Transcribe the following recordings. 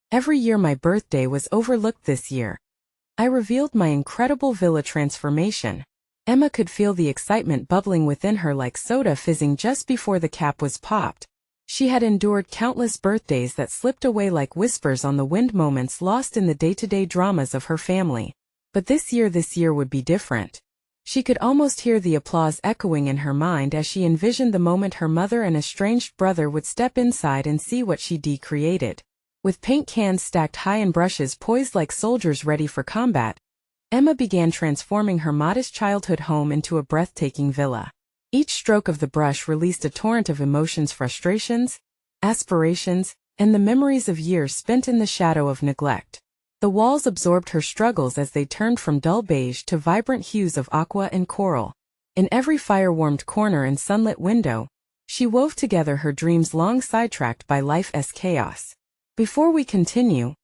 Every year my birthday was overlooked this year. I revealed my incredible villa transformation. Emma could feel the excitement bubbling within her like soda fizzing just before the cap was popped. She had endured countless birthdays that slipped away like whispers on the wind, moments lost in the day-to-day dramas of her family. But this year would be different. She could almost hear the applause echoing in her mind as she envisioned the moment her mother and estranged brother would step inside and see what she'd created. With paint cans stacked high and brushes poised like soldiers ready for combat, Emma began transforming her modest childhood home into a breathtaking villa. Each stroke of the brush released a torrent of emotions, frustrations, aspirations, and the memories of years spent in the shadow of neglect. The walls absorbed her struggles as they turned from dull beige to vibrant hues of aqua and coral. In every fire-warmed corner and sunlit window, she wove together her dreams long sidetracked by life's chaos. Before we continue,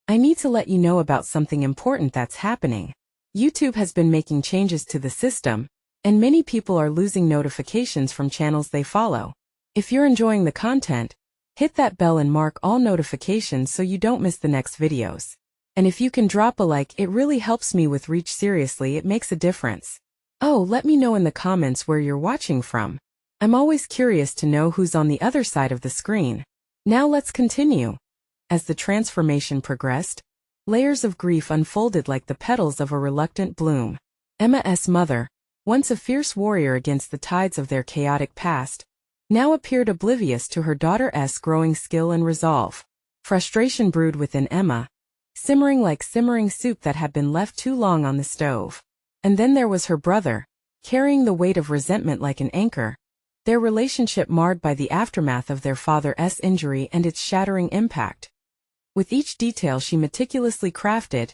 I need to let you know about something important that's happening. YouTube has been making changes to the system, and many people are losing notifications from channels they follow. If you're enjoying the content, hit that bell and mark all notifications so you don't miss the next videos. And if you can drop a like, it really helps me with reach. Seriously, it makes a difference. Oh, let me know in the comments where you're watching from. I'm always curious to know who's on the other side of the screen. Now let's continue. As the transformation progressed, layers of grief unfolded like the petals of a reluctant bloom. Emma's mother, once a fierce warrior against the tides of their chaotic past, now appeared oblivious to her daughter's growing skill and resolve. Frustration brewed within Emma, simmering like simmering soup that had been left too long on the stove. And then there was her brother, carrying the weight of resentment like an anchor, their relationship marred by the aftermath of their father's injury and its shattering impact. With each detail she meticulously crafted,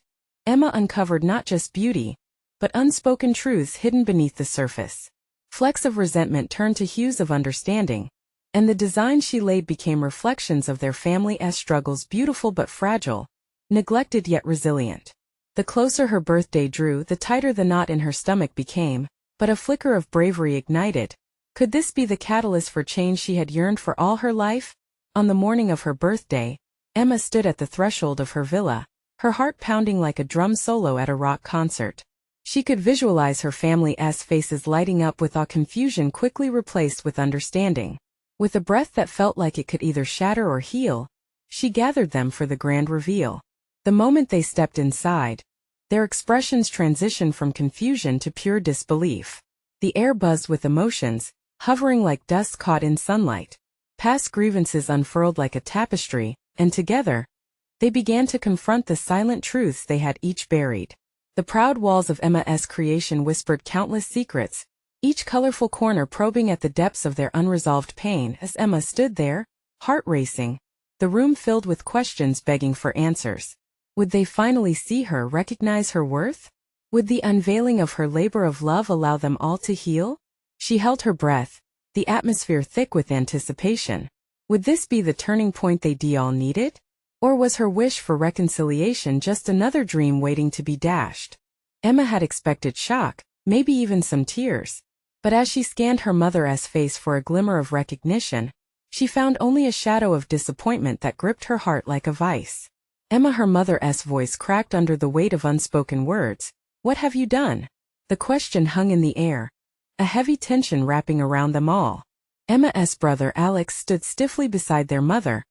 Emma uncovered not just beauty, but unspoken truths hidden beneath the surface. Flecks of resentment turned to hues of understanding, and the designs she laid became reflections of their family's struggles, beautiful but fragile, neglected yet resilient. The closer her birthday drew, the tighter the knot in her stomach became, but a flicker of bravery ignited. Could this be the catalyst for change she had yearned for all her life? On the morning of her birthday, Emma stood at the threshold of her villa, her heart pounding like a drum solo at a rock concert. She could visualize her family's faces lighting up with awe, confusion quickly replaced with understanding. With a breath that felt like it could either shatter or heal, she gathered them for the grand reveal. The moment they stepped inside, their expressions transitioned from confusion to pure disbelief. The air buzzed with emotions, hovering like dust caught in sunlight. Past grievances unfurled like a tapestry, and together, they began to confront the silent truths they had each buried. The proud walls of Emma's creation whispered countless secrets, each colorful corner probing at the depths of their unresolved pain. As Emma stood there, heart racing, the room filled with questions begging for answers. Would they finally see her, recognize her worth? Would the unveiling of her labor of love allow them all to heal? She held her breath, the atmosphere thick with anticipation. Would this be the turning point they all needed? Or was her wish for reconciliation just another dream waiting to be dashed? Emma had expected shock, maybe even some tears. But as she scanned her mother's face for a glimmer of recognition, she found only a shadow of disappointment that gripped her heart like a vice. Emma, her mother's voice cracked under the weight of unspoken words. What have you done? The question hung in the air, a heavy tension wrapping around them all. Emma's brother Alex stood stiffly beside their mother,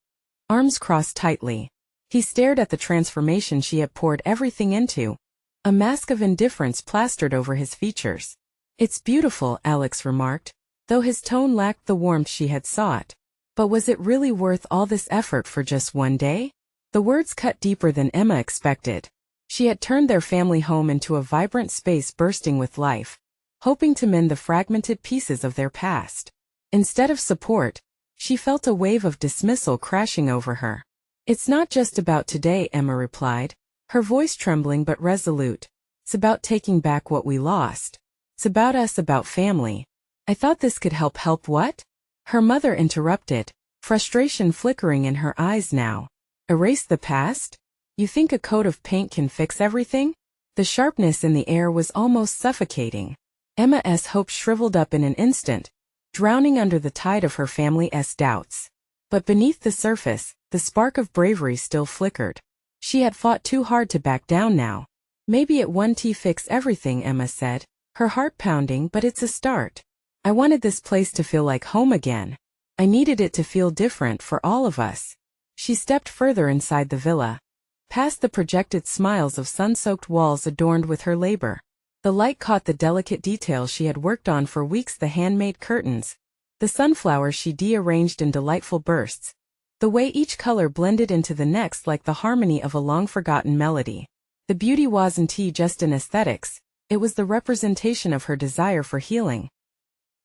arms crossed tightly. He stared at the transformation she had poured everything into, a mask of indifference plastered over his features. It's beautiful, Alex remarked, though his tone lacked the warmth she had sought. But was it really worth all this effort for just one day? The words cut deeper than Emma expected. She had turned their family home into a vibrant space bursting with life, hoping to mend the fragmented pieces of their past. Instead of support, she felt a wave of dismissal crashing over her. It's not just about today, Emma replied, her voice trembling but resolute. It's about taking back what we lost. It's about us, about family. I thought this could help. Help what? Her mother interrupted, frustration flickering in her eyes now. Erase the past? You think a coat of paint can fix everything? The sharpness in the air was almost suffocating. Emma's hope shriveled up in an instant, drowning under the tide of her family's doubts. But beneath the surface, The spark of bravery still flickered. She had fought too hard to back down now. Maybe it won't fix everything, Emma said, her heart pounding, but it's a start. I wanted this place to feel like home again. I needed it to feel different for all of us. She stepped further inside the villa, past the projected smiles of sun-soaked walls adorned with her labor. The light caught the delicate details she had worked on for weeks, the handmade curtains, the sunflowers she arranged in delightful bursts, the way each color blended into the next like the harmony of a long-forgotten melody. The beauty wasn't just in aesthetics, it was the representation of her desire for healing.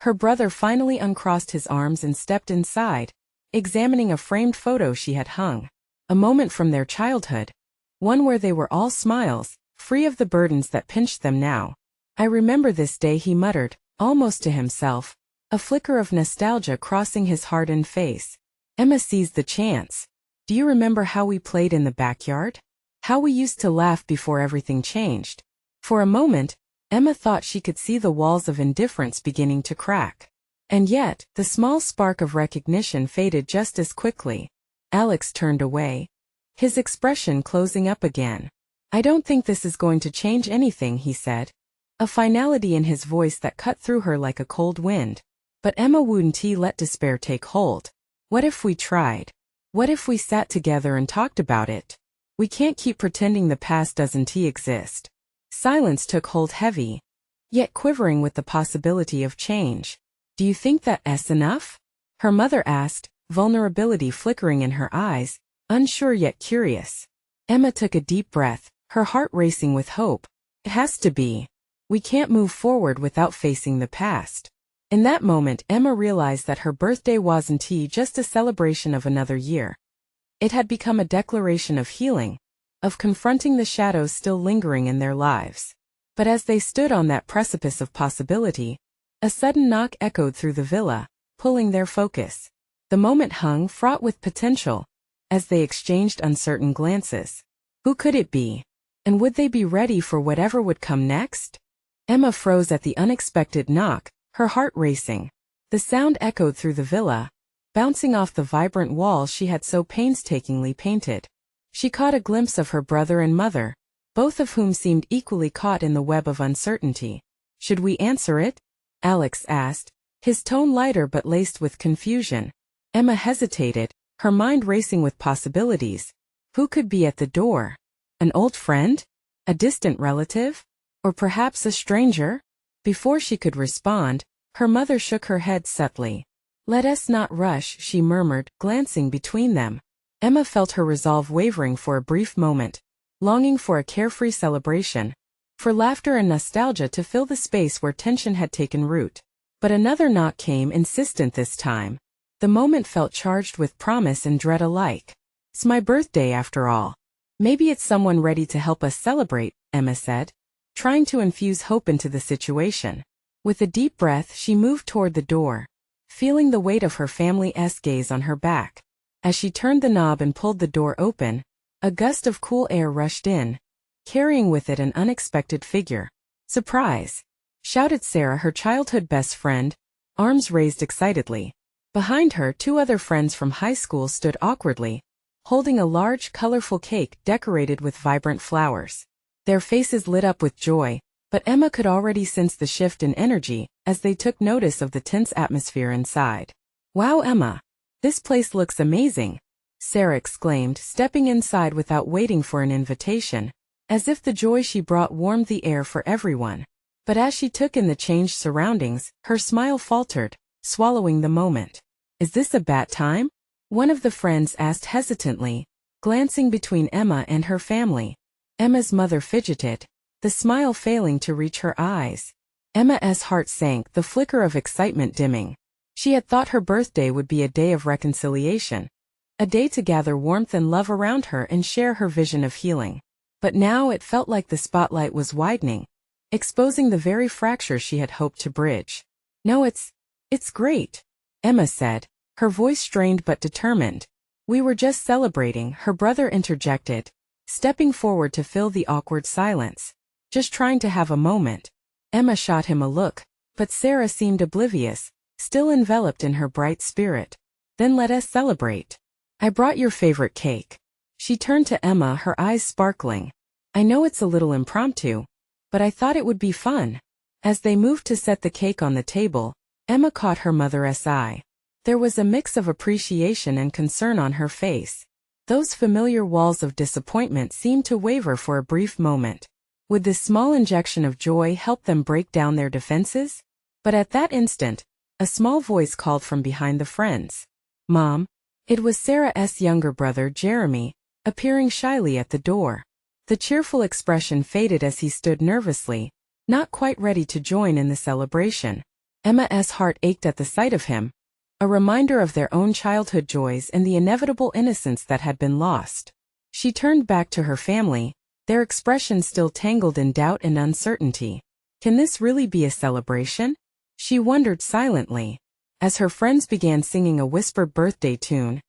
Her brother finally uncrossed his arms and stepped inside, examining a framed photo she had hung. A moment from their childhood. One where they were all smiles, free of the burdens that pinched them now. I remember this day, he muttered, almost to himself, a flicker of nostalgia crossing his hardened face. Emma seized the chance. Do you remember how we played in the backyard? How we used to laugh before everything changed? For a moment, Emma thought she could see the walls of indifference beginning to crack. And yet, the small spark of recognition faded just as quickly. Alex turned away, his expression closing up again. I don't think this is going to change anything, he said, a finality in his voice that cut through her like a cold wind. But Emma wouldn't let despair take hold. What if we tried? What if we sat together and talked about it? We can't keep pretending the past doesn't exist. Silence took hold, heavy, yet quivering with the possibility of change. Do you think that's enough? Her mother asked, vulnerability flickering in her eyes, unsure yet curious. Emma took a deep breath, her heart racing with hope. It has to be. We can't move forward without facing the past. In that moment, Emma realized that her birthday wasn't just a celebration of another year. It had become a declaration of healing, of confronting the shadows still lingering in their lives. But as they stood on that precipice of possibility, a sudden knock echoed through the villa, pulling their focus. The moment hung fraught with potential, as they exchanged uncertain glances. Who could it be? And would they be ready for whatever would come next? Emma froze at the unexpected knock, her heart racing. The sound echoed through the villa, bouncing off the vibrant walls she had so painstakingly painted. She caught a glimpse of her brother and mother, both of whom seemed equally caught in the web of uncertainty. Should we answer it? Alex asked, his tone lighter but laced with confusion. Emma hesitated, her mind racing with possibilities. Who could be at the door? An old friend? A distant relative? Or perhaps a stranger? Before she could respond, her mother shook her head subtly. Let us not rush, she murmured, glancing between them. Emma felt her resolve wavering for a brief moment, longing for a carefree celebration, for laughter and nostalgia to fill the space where tension had taken root. But another knock came, insistent this time. The moment felt charged with promise and dread alike. It's my birthday after all. Maybe it's someone ready to help us celebrate, Emma said, trying to infuse hope into the situation. With a deep breath, she moved toward the door, feeling the weight of her family's gaze on her back. As she turned the knob and pulled the door open, a gust of cool air rushed in, carrying with it an unexpected figure. Surprise! Shouted Sarah, her childhood best friend, arms raised excitedly. Behind her, two other friends from high school stood awkwardly, holding a large, colorful cake decorated with vibrant flowers. Their faces lit up with joy, but Emma could already sense the shift in energy as they took notice of the tense atmosphere inside. Wow, Emma! This place looks amazing, Sarah exclaimed, stepping inside without waiting for an invitation, as if the joy she brought warmed the air for everyone. But as she took in the changed surroundings, her smile faltered, swallowing the moment. Is this a bad time? One of the friends asked hesitantly, glancing between Emma and her family. Emma's mother fidgeted, the smile failing to reach her eyes. Emma's heart sank, the flicker of excitement dimming. She had thought her birthday would be a day of reconciliation, a day to gather warmth and love around her and share her vision of healing. But now it felt like the spotlight was widening, exposing the very fracture she had hoped to bridge. No, it's great, Emma said, her voice strained but determined. We were just celebrating, her brother interjected, stepping forward to fill the awkward silence. Just trying to have a moment. Emma shot him a look, but Sarah seemed oblivious, still enveloped in her bright spirit. Then let us celebrate. I brought your favorite cake. She turned to Emma, her eyes sparkling. I know it's a little impromptu, but I thought it would be fun. As they moved to set the cake on the table, Emma caught her mother's eye. There was a mix of appreciation and concern on her face. Those familiar walls of disappointment seemed to waver for a brief moment. Would this small injection of joy help them break down their defenses? But at that instant, a small voice called from behind the friends. Mom. It was Sarah's younger brother, Jeremy, appearing shyly at the door. The cheerful expression faded as he stood nervously, not quite ready to join in the celebration. Emma's heart ached at the sight of him, a reminder of their own childhood joys and the inevitable innocence that had been lost. She turned back to her family, their expressions still tangled in doubt and uncertainty. Can this really be a celebration? She wondered silently. As her friends began singing a whispered birthday tune,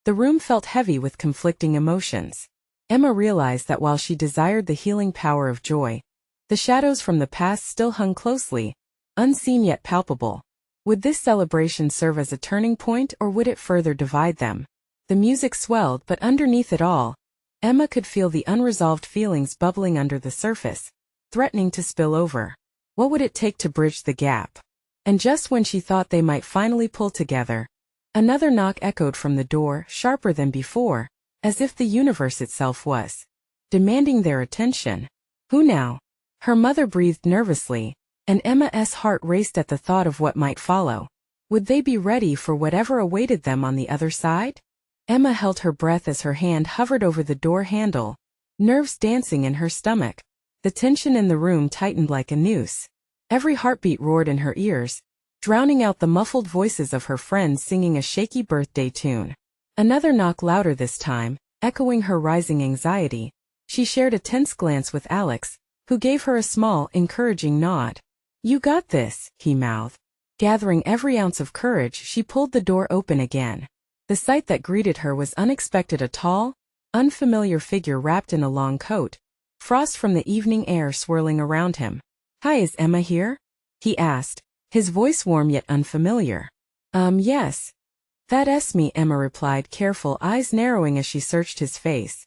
the room felt heavy with conflicting emotions. Emma realized that while she desired the healing power of joy, the shadows from the past still hung closely, unseen yet palpable. Would this celebration serve as a turning point, or would it further divide them? The music swelled, but underneath it all, Emma could feel the unresolved feelings bubbling under the surface, threatening to spill over. What would it take to bridge the gap? And just when she thought they might finally pull together, another knock echoed from the door, sharper than before, as if the universe itself was demanding their attention. Who now? Her mother breathed nervously, and Emma's heart raced at the thought of what might follow. Would they be ready for whatever awaited them on the other side? Emma held her breath as her hand hovered over the door handle, nerves dancing in her stomach. The tension in the room tightened like a noose. Every heartbeat roared in her ears, drowning out the muffled voices of her friends singing a shaky birthday tune. Another knock, louder this time, echoing her rising anxiety. She shared a tense glance with Alex, who gave her a small, encouraging nod. You got this, he mouthed. Gathering every ounce of courage, she pulled the door open again. The sight that greeted her was unexpected. A tall, unfamiliar figure wrapped in a long coat, frost from the evening air swirling around him. Hi, is Emma here? He asked, his voice warm yet unfamiliar. Yes. That's me, Emma replied, careful eyes narrowing as she searched his face.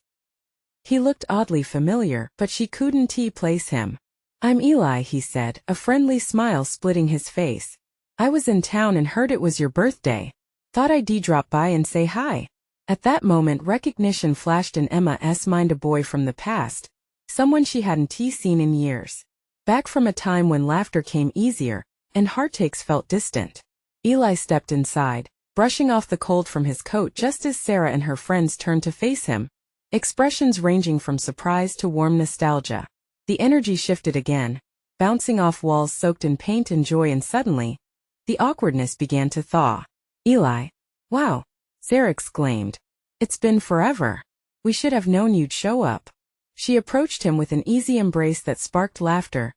He looked oddly familiar, but she couldn't place him. I'm Eli, he said, a friendly smile splitting his face. I was in town and heard it was your birthday. Thought I'd drop by and say hi. At that moment, recognition flashed in Emma's mind, a boy from the past, someone she hadn't seen in years. Back from a time when laughter came easier, and heartaches felt distant. Eli stepped inside, brushing off the cold from his coat just as Sarah and her friends turned to face him, expressions ranging from surprise to warm nostalgia. The energy shifted again, bouncing off walls soaked in paint and joy, and suddenly, the awkwardness began to thaw. Eli. Wow, Sarah exclaimed. It's been forever. We should have known you'd show up. She approached him with an easy embrace that sparked laughter.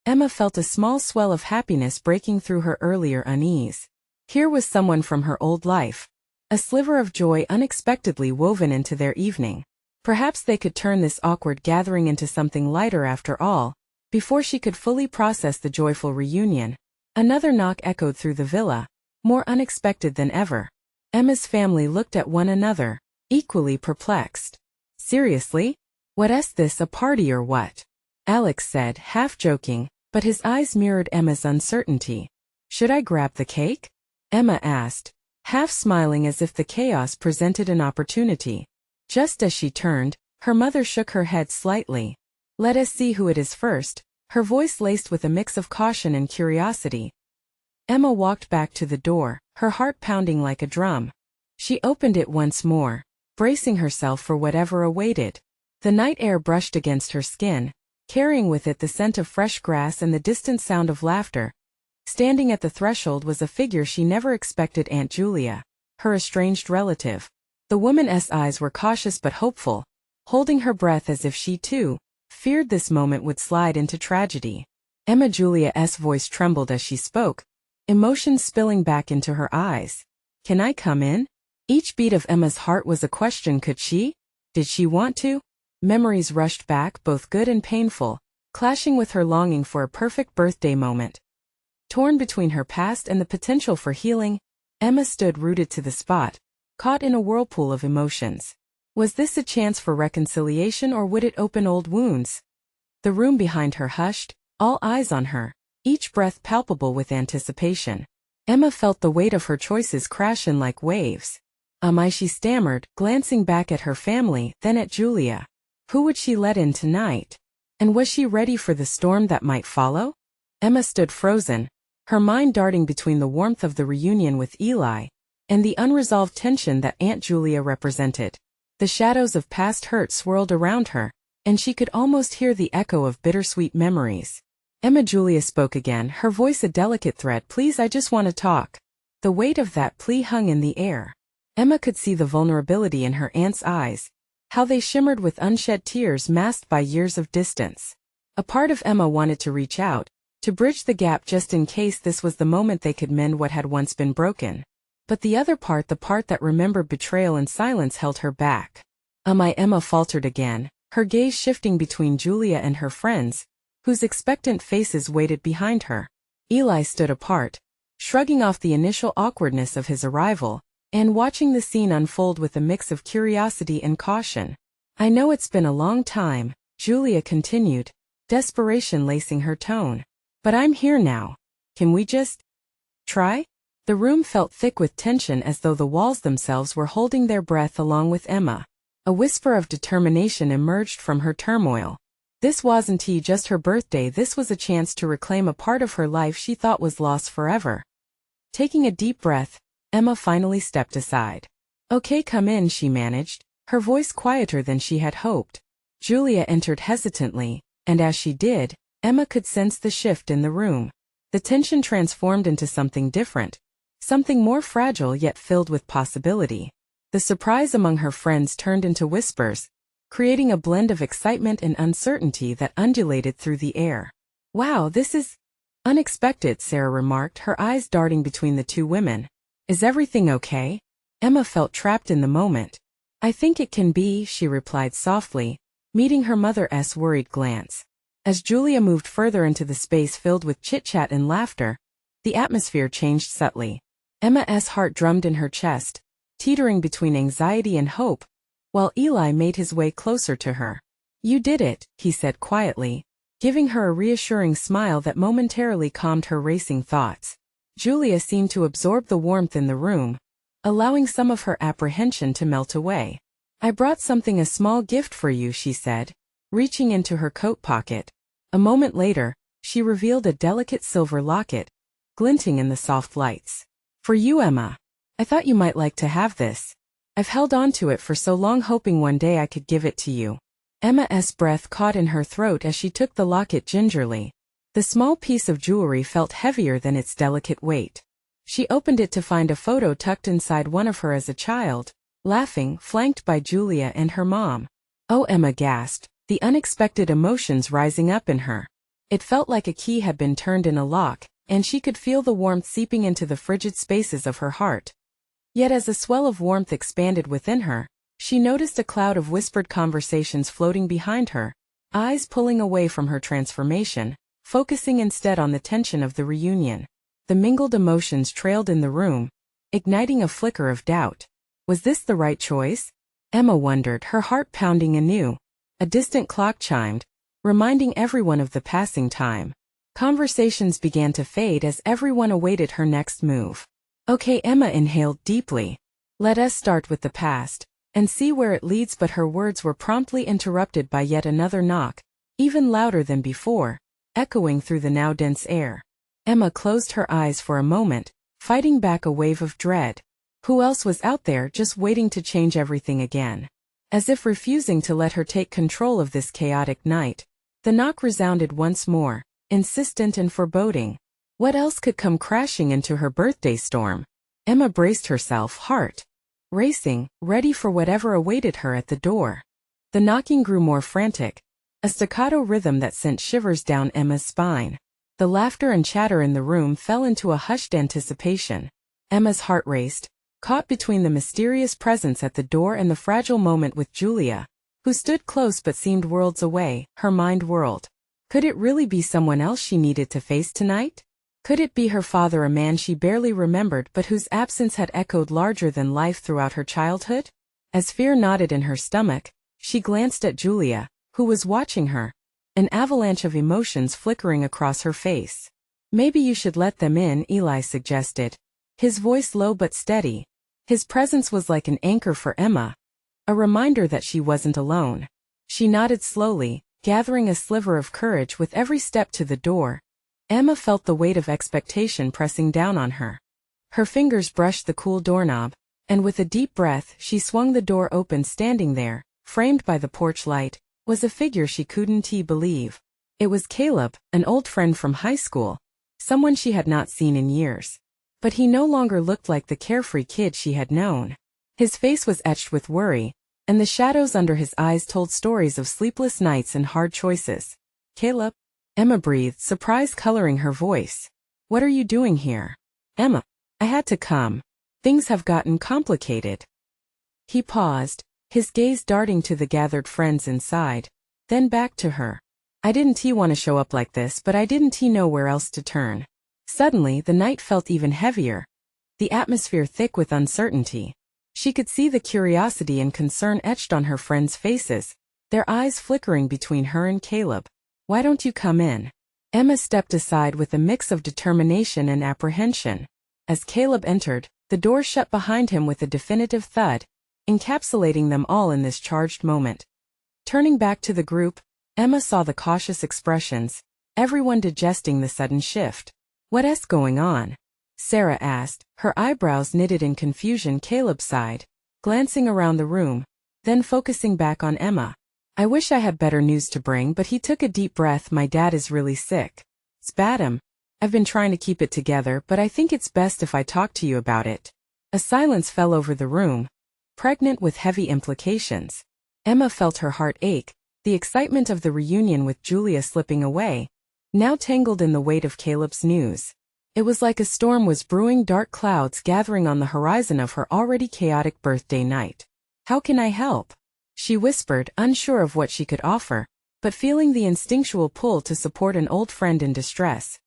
Emma felt a small swell of happiness breaking through her earlier unease. Here was someone from her old life. A sliver of joy unexpectedly woven into their evening. Perhaps they could turn this awkward gathering into something lighter after all. Before she could fully process the joyful reunion, another knock echoed through the villa, more unexpected than ever. Emma's family looked at one another, equally perplexed. Seriously? What's this, a party or what? Alex said, half joking, but his eyes mirrored Emma's uncertainty. Should I grab the cake? Emma asked, half smiling as if the chaos presented an opportunity. Just as she turned, her mother shook her head slightly. Let us see who it is first, her voice laced with a mix of caution and curiosity. Emma walked back to the door, her heart pounding like a drum. She opened it once more, bracing herself for whatever awaited. The night air brushed against her skin, carrying with it the scent of fresh grass and the distant sound of laughter. Standing at the threshold was a figure she never expected, Aunt Julia, her estranged relative. The woman's eyes were cautious but hopeful, holding her breath as if she, too, feared this moment would slide into tragedy. Emma Julia's voice trembled as she spoke, emotions spilling back into her eyes. Can I come in? Each beat of Emma's heart was a question. Could she? Did she want to? Memories rushed back, both good and painful, clashing with her longing for a perfect birthday moment. Torn between her past and the potential for healing, Emma stood rooted to the spot, caught in a whirlpool of emotions. Was this a chance for reconciliation or would it open old wounds? The room behind her hushed, all eyes on her, each breath palpable with anticipation. Emma felt the weight of her choices crash in like waves. She stammered, glancing back at her family, then at Julia. Who would she let in tonight? And was she ready for the storm that might follow? Emma stood frozen, her mind darting between the warmth of the reunion with Eli and the unresolved tension that Aunt Julia represented. The shadows of past hurt swirled around her, and she could almost hear the echo of bittersweet memories. Julia spoke again, her voice a delicate thread. Please, I just want to talk. The weight of that plea hung in the air. Emma could see the vulnerability in her aunt's eyes, how they shimmered with unshed tears masked by years of distance. A part of Emma wanted to reach out, to bridge the gap just in case this was the moment they could mend what had once been broken. But the other part, the part that remembered betrayal and silence, held her back. Emma faltered again, her gaze shifting between Julia and her friends, whose expectant faces waited behind her. Eli stood apart, shrugging off the initial awkwardness of his arrival, and watching the scene unfold with a mix of curiosity and caution. I know it's been a long time, Julia continued, desperation lacing her tone. But I'm here now. Can we just try? The room felt thick with tension, as though the walls themselves were holding their breath along with Emma. A whisper of determination emerged from her turmoil. This wasn't just her birthday, this was a chance to reclaim a part of her life she thought was lost forever. Taking a deep breath, Emma finally stepped aside. Okay, come in, she managed, her voice quieter than she had hoped. Julia entered hesitantly, and as she did, Emma could sense the shift in the room. The tension transformed into something different, something more fragile yet filled with possibility. The surprise among her friends turned into whispers, creating a blend of excitement and uncertainty that undulated through the air. Wow, this is unexpected, Sarah remarked, her eyes darting between the two women. Is everything okay? Emma felt trapped in the moment. I think it can be, she replied softly, meeting her mother's worried glance. As Julia moved further into the space filled with chit-chat and laughter, the atmosphere changed subtly. Emma's heart drummed in her chest, teetering between anxiety and hope, while Eli made his way closer to her. You did it, he said quietly, giving her a reassuring smile that momentarily calmed her racing thoughts. Julia seemed to absorb the warmth in the room, allowing some of her apprehension to melt away. I brought something, a small gift for you, she said, reaching into her coat pocket. A moment later, she revealed a delicate silver locket, glinting in the soft lights. For you, Emma. I thought you might like to have this. I've held on to it for so long, hoping one day I could give it to you. Emma's breath caught in her throat as she took the locket gingerly. The small piece of jewelry felt heavier than its delicate weight. She opened it to find a photo tucked inside one of her as a child, laughing, flanked by Julia and her mom. Oh, Emma gasped, the unexpected emotions rising up in her. It felt like a key had been turned in a lock, and she could feel the warmth seeping into the frigid spaces of her heart. Yet as a swell of warmth expanded within her, she noticed a cloud of whispered conversations floating behind her, eyes pulling away from her transformation, focusing instead on the tension of the reunion. The mingled emotions trailed in the room, igniting a flicker of doubt. Was this the right choice? Emma wondered, her heart pounding anew. A distant clock chimed, reminding everyone of the passing time. Conversations began to fade as everyone awaited her next move. Okay, Emma inhaled deeply. Let us start with the past, and see where it leads, but her words were promptly interrupted by yet another knock, even louder than before, echoing through the now dense air. Emma closed her eyes for a moment, fighting back a wave of dread. Who else was out there just waiting to change everything again? As if refusing to let her take control of this chaotic night, the knock resounded once more, insistent and foreboding. What else could come crashing into her birthday storm? Emma braced herself, heart racing, ready for whatever awaited her at the door. The knocking grew more frantic, a staccato rhythm that sent shivers down Emma's spine. The laughter and chatter in the room fell into a hushed anticipation. Emma's heart raced, caught between the mysterious presence at the door and the fragile moment with Julia, who stood close but seemed worlds away. Her mind whirled. Could it really be someone else she needed to face tonight? Could it be her father, a man she barely remembered but whose absence had echoed larger than life throughout her childhood? As fear knotted in her stomach, she glanced at Julia, who was watching her, an avalanche of emotions flickering across her face. Maybe you should let them in, Eli suggested, his voice low but steady. His presence was like an anchor for Emma, a reminder that she wasn't alone. She nodded slowly, gathering a sliver of courage with every step to the door. Emma felt the weight of expectation pressing down on her. Her fingers brushed the cool doorknob, and with a deep breath she swung the door open. Standing there, framed by the porch light, was a figure she couldn't believe. It was Caleb, an old friend from high school, someone she had not seen in years. But he no longer looked like the carefree kid she had known. His face was etched with worry, and the shadows under his eyes told stories of sleepless nights and hard choices. Caleb? Emma breathed, surprise coloring her voice. What are you doing here? Emma. I had to come. Things have gotten complicated. He paused, his gaze darting to the gathered friends inside, then back to her. I didn't want to show up like this, but I didn't know where else to turn. Suddenly the night felt even heavier, the atmosphere thick with uncertainty. She could see the curiosity and concern etched on her friends' faces, their eyes flickering between her and Caleb. Why don't you come in? Emma stepped aside with a mix of determination and apprehension. As Caleb entered, the door shut behind him with a definitive thud, encapsulating them all in this charged moment. Turning back to the group, Emma saw the cautious expressions, everyone digesting the sudden shift. What's going on? Sarah asked, her eyebrows knitted in confusion. Caleb sighed, glancing around the room, then focusing back on Emma. I wish I had better news to bring, but he took a deep breath. My dad is really sick. Spat him. I've been trying to keep it together, but I think it's best if I talk to you about it. A silence fell over the room, pregnant with heavy implications. Emma felt her heart ache, the excitement of the reunion with Julia slipping away, now tangled in the weight of Caleb's news. It was like a storm was brewing, dark clouds gathering on the horizon of her already chaotic birthday night. How can I help? She whispered, unsure of what she could offer, but feeling the instinctual pull to support an old friend in distress.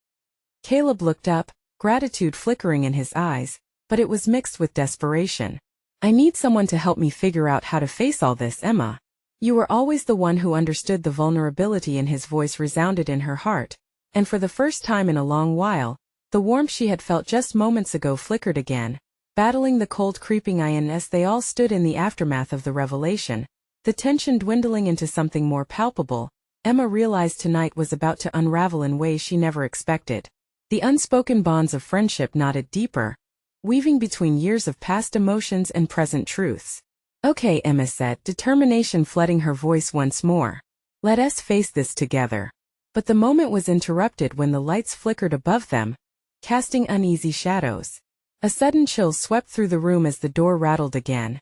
Caleb looked up, gratitude flickering in his eyes, but it was mixed with desperation. I need someone to help me figure out how to face all this, Emma. You were always the one who understood. The vulnerability in his voice resounded in her heart, and for the first time in a long while, the warmth she had felt just moments ago flickered again, battling the cold creeping in. As they all stood in the aftermath of the revelation, the tension dwindling into something more palpable, Emma realized tonight was about to unravel in ways she never expected. The unspoken bonds of friendship knotted deeper, weaving between years of past emotions and present truths. Okay, Emma said, determination flooding her voice once more. Let us face this together. But the moment was interrupted when the lights flickered above them, casting uneasy shadows. A sudden chill swept through the room as the door rattled again,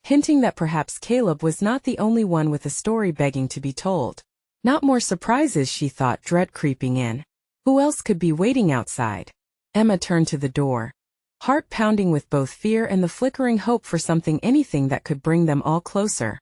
hinting that perhaps Caleb was not the only one with a story begging to be told. Not more surprises, she thought, dread creeping in. Who else could be waiting outside? Emma turned to the door, heart pounding with both fear and the flickering hope for anything that could bring them all closer.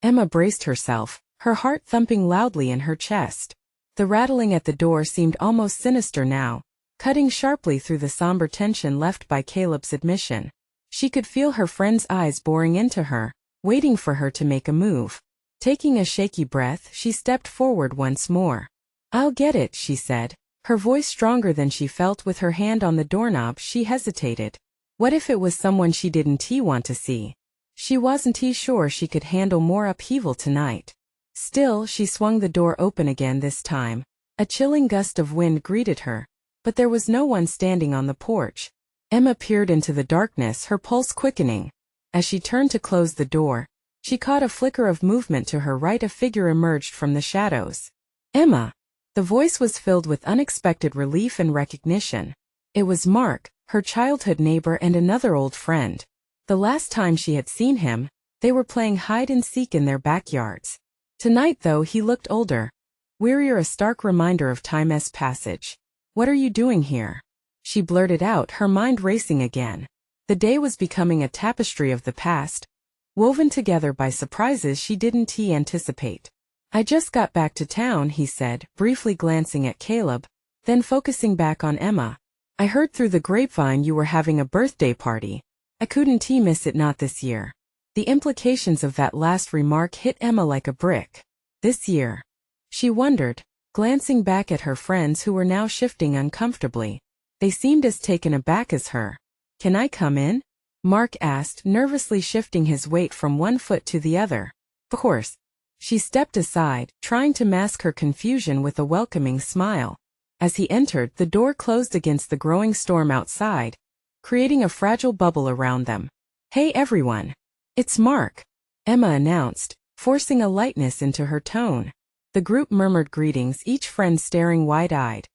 Emma braced herself, her heart thumping loudly in her chest. The rattling at the door seemed almost sinister now, cutting sharply through the somber tension left by Caleb's admission. She could feel her friend's eyes boring into her, waiting for her to make a move. Taking a shaky breath, she stepped forward once more. I'll get it, she said, her voice stronger than she felt. With her hand on the doorknob, she hesitated. What if it was someone she didn't want to see? She wasn't sure she could handle more upheaval tonight. Still, she swung the door open again this time. A chilling gust of wind greeted her, but there was no one standing on the porch. Emma peered into the darkness, her pulse quickening. As she turned to close the door, she caught a flicker of movement to her right. A figure emerged from the shadows. Emma! The voice was filled with unexpected relief and recognition. It was Mark, her childhood neighbor and another old friend. The last time she had seen him, they were playing hide and seek in their backyards. Tonight, though, he looked older, wearier, a stark reminder of time's passage. What are you doing here? She blurted out, her mind racing again. The day was becoming a tapestry of the past, woven together by surprises she didn't anticipate. I just got back to town, he said, briefly glancing at Caleb, then focusing back on Emma. I heard through the grapevine you were having a birthday party. I couldn't miss it not this year. The implications of that last remark hit Emma like a brick. This year? She wondered, glancing back at her friends who were now shifting uncomfortably. They seemed as taken aback as her. Can I come in? Mark asked, nervously shifting his weight from one foot to the other. Of course. She stepped aside, trying to mask her confusion with a welcoming smile. As he entered, the door closed against the growing storm outside, creating a fragile bubble around them. Hey everyone. It's Mark, Emma announced, forcing a lightness into her tone. The group murmured greetings, each friend staring wide-eyed,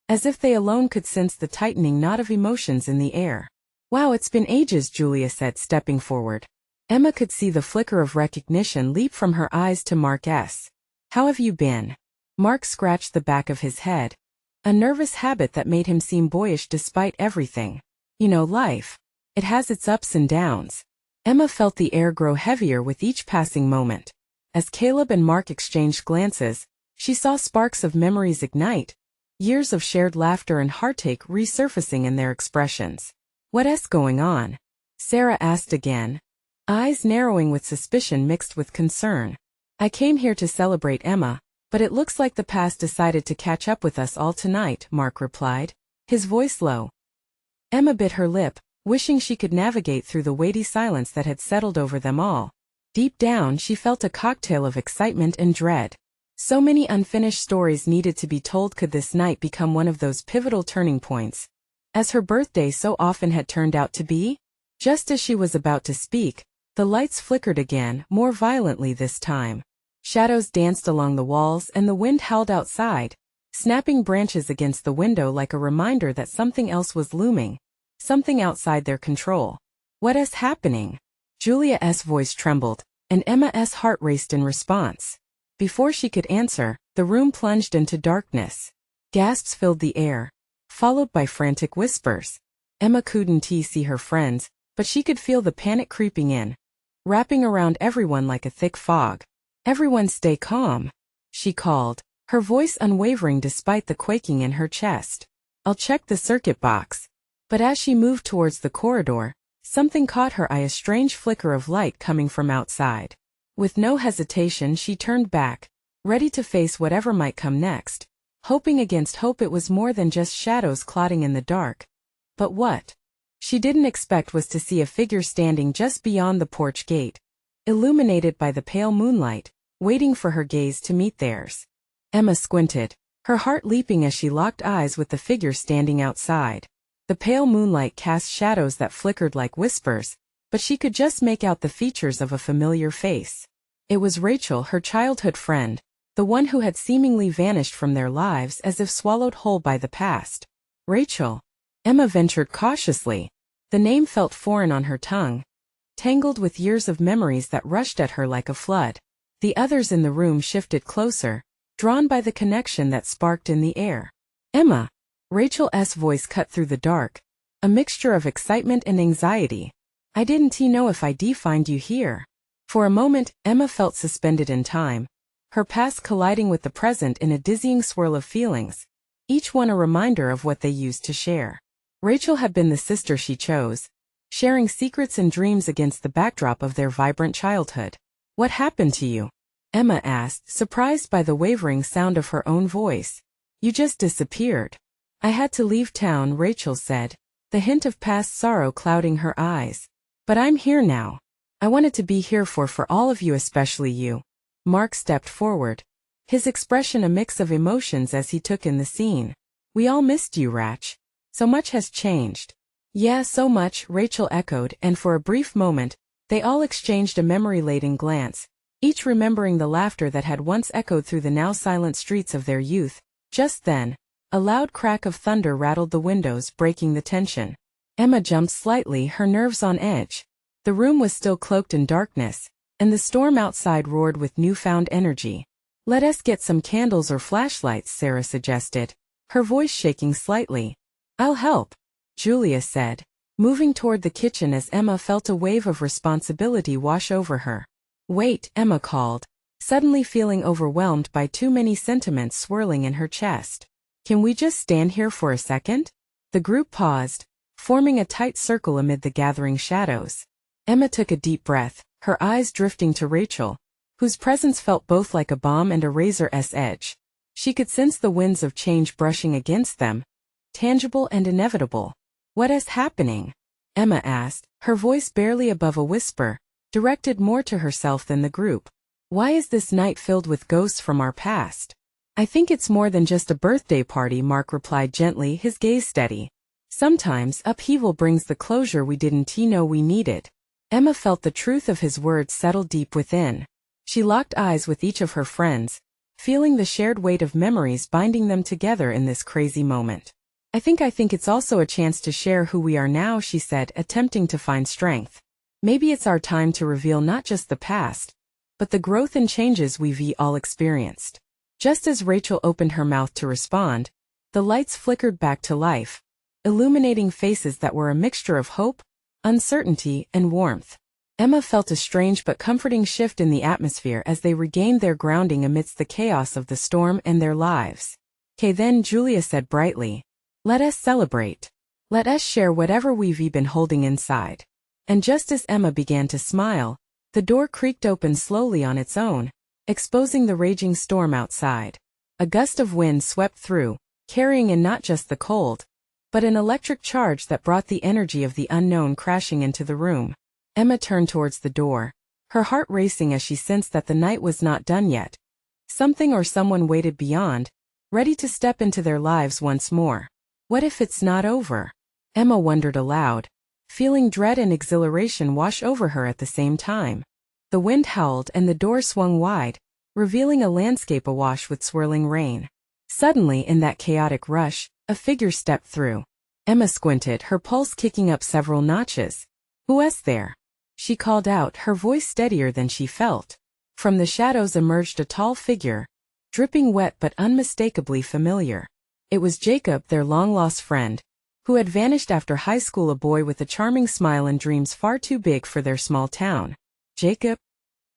as if they alone could sense the tightening knot of emotions in the air. Wow, it's been ages, Julia said, stepping forward. Emma could see the flicker of recognition leap from her eyes to Mark's. How have you been? Mark scratched the back of his head, a nervous habit that made him seem boyish despite everything. You know, life. It has its ups and downs. Emma felt the air grow heavier with each passing moment. As Caleb and Mark exchanged glances, she saw sparks of memories ignite, years of shared laughter and heartache resurfacing in their expressions. What's going on? Sarah asked again, eyes narrowing with suspicion mixed with concern. I came here to celebrate Emma, but it looks like the past decided to catch up with us all tonight, Mark replied, his voice low. Emma bit her lip, wishing she could navigate through the weighty silence that had settled over them all. Deep down, she felt a cocktail of excitement and dread. So many unfinished stories needed to be told. Could this night become one of those pivotal turning points, as her birthday so often had turned out to be? Just as she was about to speak, the lights flickered again, more violently this time. Shadows danced along the walls and the wind howled outside, snapping branches against the window like a reminder that something else was looming, something outside their control. What is happening? Julia's voice trembled, and Emma's heart raced in response. Before she could answer, the room plunged into darkness. Gasps filled the air, followed by frantic whispers. Emma couldn't see her friends, but she could feel the panic creeping in, wrapping around everyone like a thick fog. Everyone stay calm, she called, her voice unwavering despite the quaking in her chest. I'll check the circuit box. But as she moved towards the corridor, something caught her eye, a strange flicker of light coming from outside. With no hesitation, she turned back, ready to face whatever might come next, hoping against hope it was more than just shadows clotting in the dark. But what she didn't expect was to see a figure standing just beyond the porch gate, illuminated by the pale moonlight, waiting for her gaze to meet theirs. Emma squinted, her heart leaping as she locked eyes with the figure standing outside. The pale moonlight cast shadows that flickered like whispers, but she could just make out the features of a familiar face. It was Rachel, her childhood friend, the one who had seemingly vanished from their lives as if swallowed whole by the past. Rachel? Emma ventured cautiously. The name felt foreign on her tongue, tangled with years of memories that rushed at her like a flood. The others in the room shifted closer, drawn by the connection that sparked in the air. Emma! Rachel's voice cut through the dark, a mixture of excitement and anxiety. I didn't know if I'd find you here. For a moment, Emma felt suspended in time, her past colliding with the present in a dizzying swirl of feelings, each one a reminder of what they used to share. Rachel had been the sister she chose, sharing secrets and dreams against the backdrop of their vibrant childhood. What happened to you? Emma asked, surprised by the wavering sound of her own voice. You just disappeared. I had to leave town, Rachel said, the hint of past sorrow clouding her eyes. But I'm here now. I wanted to be here for all of you, especially you. Mark stepped forward, his expression a mix of emotions as he took in the scene. We all missed you, Rach. So much has changed. Yeah, so much, Rachel echoed, and for a brief moment, they all exchanged a memory-laden glance, each remembering the laughter that had once echoed through the now silent streets of their youth. Just then, a loud crack of thunder rattled the windows, breaking the tension. Emma jumped slightly, her nerves on edge. The room was still cloaked in darkness, and the storm outside roared with newfound energy. Let us get some candles or flashlights, Sarah suggested, her voice shaking slightly. I'll help, Julia said, moving toward the kitchen as Emma felt a wave of responsibility wash over her. Wait, Emma called, suddenly feeling overwhelmed by too many sentiments swirling in her chest. Can we just stand here for a second? The group paused, forming a tight circle amid the gathering shadows. Emma took a deep breath, her eyes drifting to Rachel, whose presence felt both like a balm and a razor's edge. She could sense the winds of change brushing against them, tangible and inevitable. "What is happening?" Emma asked, her voice barely above a whisper, directed more to herself than the group. "Why is this night filled with ghosts from our past?" "I think it's more than just a birthday party," Mark replied gently, his gaze steady. "Sometimes upheaval brings the closure we didn't know we needed." Emma felt the truth of his words settle deep within. She locked eyes with each of her friends, feeling the shared weight of memories binding them together in this crazy moment. I think it's also a chance to share who we are now," she said, attempting to find strength. "Maybe it's our time to reveal not just the past, but the growth and changes we've all experienced." Just as Rachel opened her mouth to respond, the lights flickered back to life, illuminating faces that were a mixture of hope, uncertainty, and warmth. Emma felt a strange but comforting shift in the atmosphere as they regained their grounding amidst the chaos of the storm and their lives. "'Kay then," Julia said brightly. "Let us celebrate. Let us share whatever we've been holding inside." And just as Emma began to smile, the door creaked open slowly on its own, exposing the raging storm outside. A gust of wind swept through, carrying in not just the cold, but an electric charge that brought the energy of the unknown crashing into the room. Emma turned towards the door, her heart racing as she sensed that the night was not done yet. Something or someone waited beyond, ready to step into their lives once more. What if it's not over? Emma wondered aloud, feeling dread and exhilaration wash over her at the same time. The wind howled and the door swung wide, revealing a landscape awash with swirling rain. Suddenly, in that chaotic rush, a figure stepped through. Emma squinted, her pulse kicking up several notches. "Who is there?" she called out, her voice steadier than she felt. From the shadows emerged a tall figure, dripping wet but unmistakably familiar. It was Jacob, their long-lost friend, who had vanished after high school, a boy with a charming smile and dreams far too big for their small town. "Jacob?"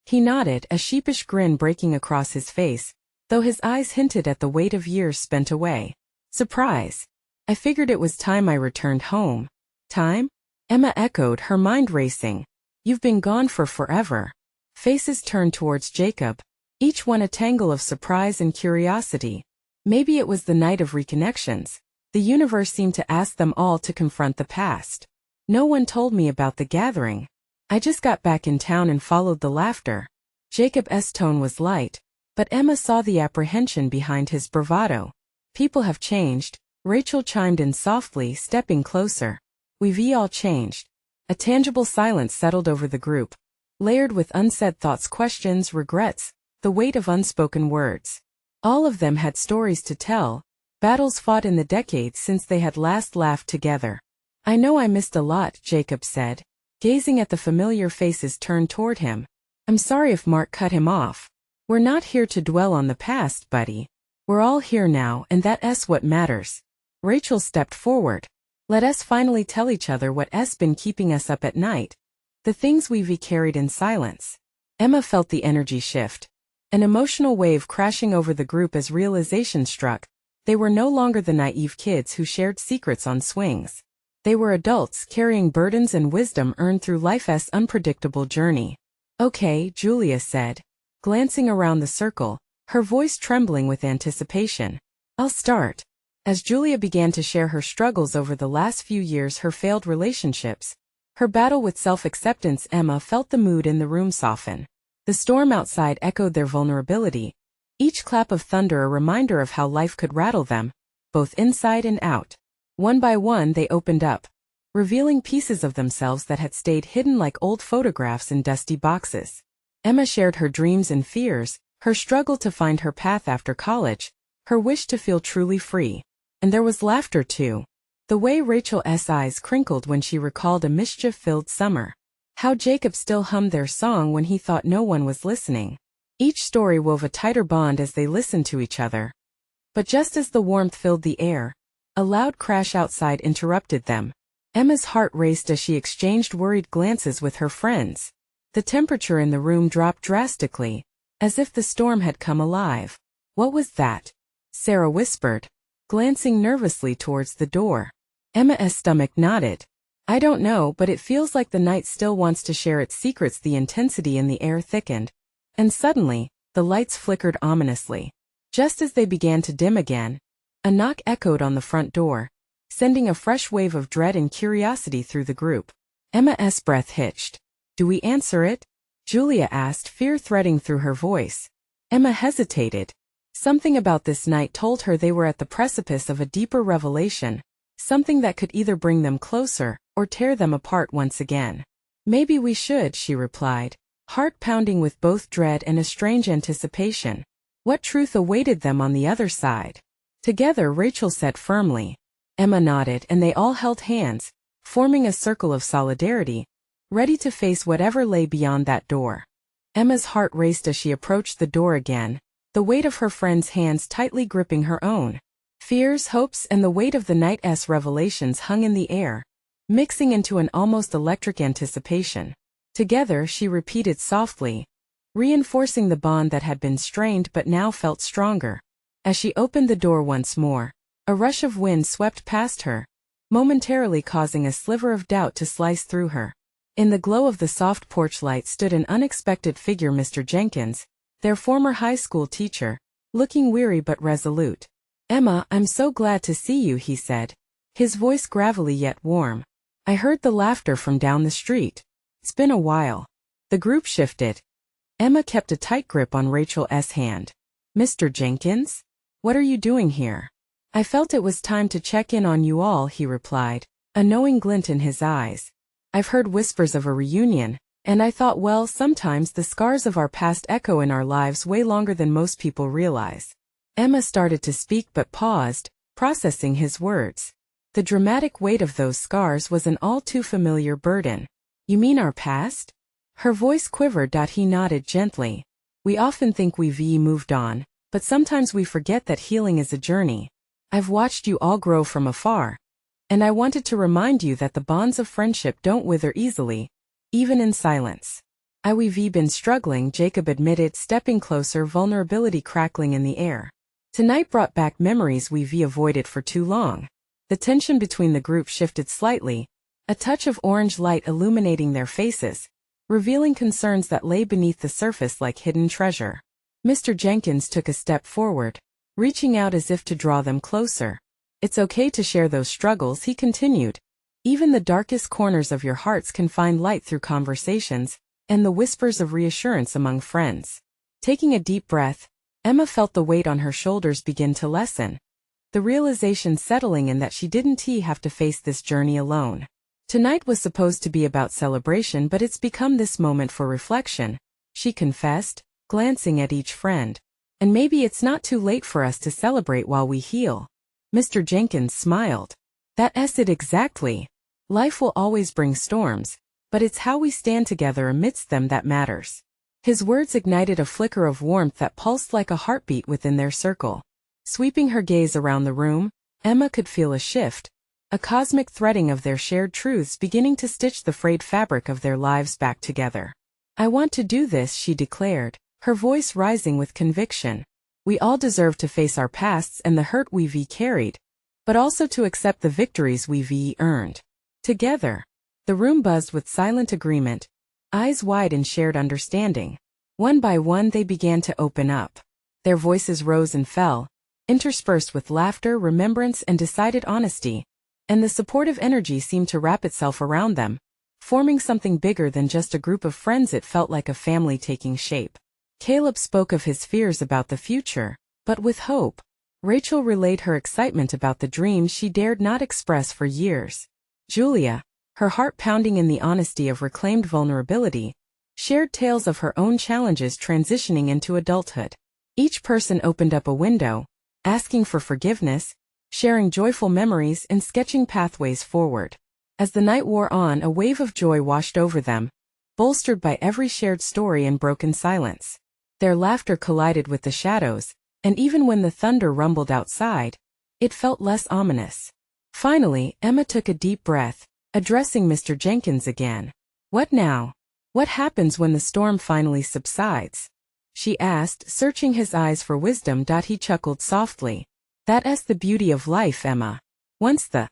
He nodded, a sheepish grin breaking across his face, though his eyes hinted at the weight of years spent away. "Surprise. I figured it was time I returned home." "Time?" Emma echoed, her mind racing. "You've been gone for forever." Faces turned towards Jacob, each one a tangle of surprise and curiosity. Maybe it was the night of reconnections. The universe seemed to ask them all to confront the past. "No one told me about the gathering. I just got back in town and followed the laughter." Jacob's tone was light, but Emma saw the apprehension behind his bravado. "People have changed," Rachel chimed in softly, stepping closer. "We've all changed." A tangible silence settled over the group, layered with unsaid thoughts, questions, regrets, the weight of unspoken words. All of them had stories to tell, battles fought in the decades since they had last laughed together. "I know I missed a lot," Jacob said, gazing at the familiar faces turned toward him. "I'm sorry if Mark cut him off. We're not here to dwell on the past, buddy. We're all here now, and that's what matters." Rachel stepped forward. "Let us finally tell each other what's been keeping us up at night. The things we've carried in silence." Emma felt the energy shift, an emotional wave crashing over the group as realization struck. They were no longer the naive kids who shared secrets on swings. They were adults carrying burdens and wisdom earned through life's unpredictable journey. "Okay," Julia said, glancing around the circle, her voice trembling with anticipation. "I'll start." As Julia began to share her struggles over the last few years, her failed relationships, her battle with self-acceptance, Emma felt the mood in the room soften. The storm outside echoed their vulnerability, each clap of thunder a reminder of how life could rattle them, both inside and out. One by one they opened up, revealing pieces of themselves that had stayed hidden like old photographs in dusty boxes. Emma shared her dreams and fears, her struggle to find her path after college, her wish to feel truly free. And there was laughter too. The way Rachel's eyes crinkled when she recalled a mischief-filled summer. How Jacob still hummed their song when he thought no one was listening. Each story wove a tighter bond as they listened to each other. But just as the warmth filled the air, a loud crash outside interrupted them. Emma's heart raced as she exchanged worried glances with her friends. The temperature in the room dropped drastically, as if the storm had come alive. "What was that?" Sarah whispered, glancing nervously towards the door. Emma's stomach nodded. I don't know, but it feels like the night still wants to share its secrets. The intensity in the air thickened. And suddenly, the lights flickered ominously. Just as they began to dim again, a knock echoed on the front door, sending a fresh wave of dread and curiosity through the group. Emma's breath hitched. Do we answer it? Julia asked, fear threading through her voice. Emma hesitated. Something about this night told her they were at the precipice of a deeper revelation, something that could either bring them closer or tear them apart once again. Maybe we should, she replied, heart pounding with both dread and a strange anticipation. What truth awaited them on the other side? Together, Rachel said firmly. Emma nodded, and they all held hands, forming a circle of solidarity, ready to face whatever lay beyond that door. Emma's heart raced as she approached the door again, the weight of her friend's hands tightly gripping her own. Fears, hopes, and the weight of the night's revelations hung in the air, mixing into an almost electric anticipation. Together, she repeated softly, reinforcing the bond that had been strained but now felt stronger. As she opened the door once more, a rush of wind swept past her, momentarily causing a sliver of doubt to slice through her. In the glow of the soft porch light stood an unexpected figure, Mr. Jenkins, their former high school teacher, looking weary but resolute. Emma, I'm so glad to see you, he said, his voice gravelly yet warm. I heard the laughter from down the street. It's been a while. The group shifted. Emma kept a tight grip on Rachel's hand. Mr. Jenkins? What are you doing here? I felt it was time to check in on you all, he replied, a knowing glint in his eyes. I've heard whispers of a reunion, and I thought, well, sometimes the scars of our past echo in our lives way longer than most people realize. Emma started to speak but paused, processing his words. The dramatic weight of those scars was an all too familiar burden. You mean our past? Her voice quivered. He nodded gently. We often think we've moved on, but sometimes we forget that healing is a journey. I've watched you all grow from afar, and I wanted to remind you that the bonds of friendship don't wither easily, even in silence. We've been struggling, Jacob admitted, stepping closer, vulnerability crackling in the air. Tonight brought back memories we've avoided for too long. The tension between the group shifted slightly, a touch of orange light illuminating their faces, revealing concerns that lay beneath the surface like hidden treasure. Mr. Jenkins took a step forward, reaching out as if to draw them closer. It's okay to share those struggles, he continued. Even the darkest corners of your hearts can find light through conversations and the whispers of reassurance among friends. Taking a deep breath, Emma felt the weight on her shoulders begin to lessen, the realization settling in that she didn't have to face this journey alone. Tonight was supposed to be about celebration, but it's become this moment for reflection, she confessed, glancing at each friend. And maybe it's not too late for us to celebrate while we heal. Mr. Jenkins smiled. That's it exactly. Life will always bring storms, but it's how we stand together amidst them that matters. His words ignited a flicker of warmth that pulsed like a heartbeat within their circle. Sweeping her gaze around the room, Emma could feel a shift, a cosmic threading of their shared truths beginning to stitch the frayed fabric of their lives back together. I want to do this, she declared, her voice rising with conviction. We all deserve to face our pasts and the hurt we've carried, but also to accept the victories we've earned. Together, the room buzzed with silent agreement, eyes wide in shared understanding. One by one they began to open up. Their voices rose and fell, interspersed with laughter, remembrance, and decided honesty, and the supportive energy seemed to wrap itself around them, forming something bigger than just a group of friends. It felt like a family taking shape. Caleb spoke of his fears about the future, but with hope. Rachel relayed her excitement about the dreams she dared not express for years. Julia, her heart pounding in the honesty of reclaimed vulnerability, shared tales of her own challenges transitioning into adulthood. Each person opened up a window, asking for forgiveness, sharing joyful memories, and sketching pathways forward. As the night wore on, a wave of joy washed over them, bolstered by every shared story and broken silence. Their laughter collided with the shadows, and even when the thunder rumbled outside, it felt less ominous. Finally, Emma took a deep breath, addressing Mr. Jenkins again. What now? What happens when the storm finally subsides? She asked, searching his eyes for wisdom. He chuckled softly. That's the beauty of life, Emma. Once the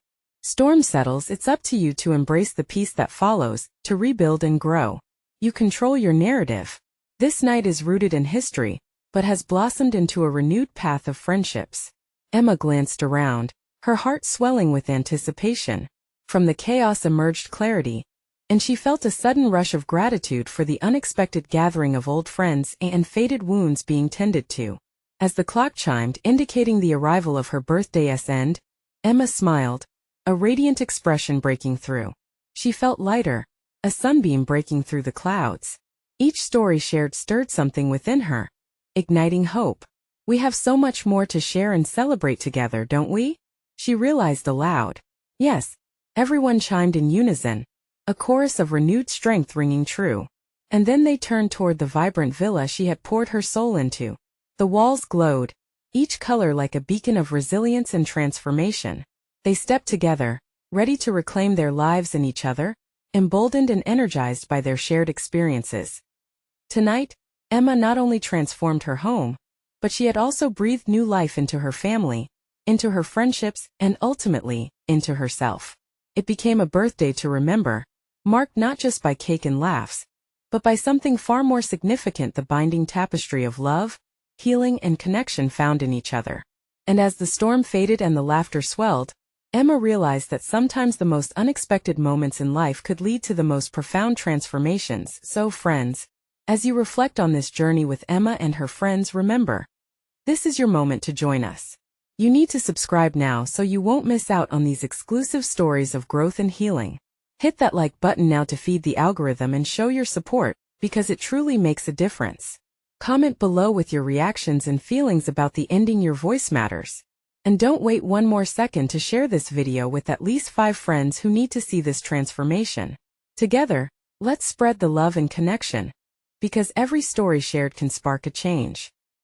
Storm settles, it's up to you to embrace the peace that follows, to rebuild and grow. You control your narrative. This night is rooted in history, but has blossomed into a renewed path of friendships. Emma glanced around, her heart swelling with anticipation. From the chaos emerged clarity, and she felt a sudden rush of gratitude for the unexpected gathering of old friends and faded wounds being tended to. As the clock chimed, indicating the arrival of her birthday's end, Emma smiled, a radiant expression breaking through. She felt lighter, a sunbeam breaking through the clouds. Each story shared stirred something within her, igniting hope. We have so much more to share and celebrate together, don't we? She realized aloud. Yes, everyone chimed in unison, a chorus of renewed strength ringing true. And then they turned toward the vibrant villa she had poured her soul into. The walls glowed, each color like a beacon of resilience and transformation. They stepped together, ready to reclaim their lives and each other, emboldened and energized by their shared experiences. Tonight, Emma not only transformed her home, but she had also breathed new life into her family, into her friendships, and ultimately, into herself. It became a birthday to remember, marked not just by cake and laughs, but by something far more significant: the binding tapestry of love, healing, and connection found in each other. And as the storm faded and the laughter swelled, Emma realized that sometimes the most unexpected moments in life could lead to the most profound transformations. So, friends, as you reflect on this journey with Emma and her friends, remember, this is your moment to join us. You need to subscribe now so you won't miss out on these exclusive stories of growth and healing. Hit that like button now to feed the algorithm and show your support, because it truly makes a difference. Comment below with your reactions and feelings about the ending. Your voice matters. And don't wait one more second to share this video with at least 5 friends who need to see this transformation. Together, let's spread the love and connection, because every story shared can spark a change.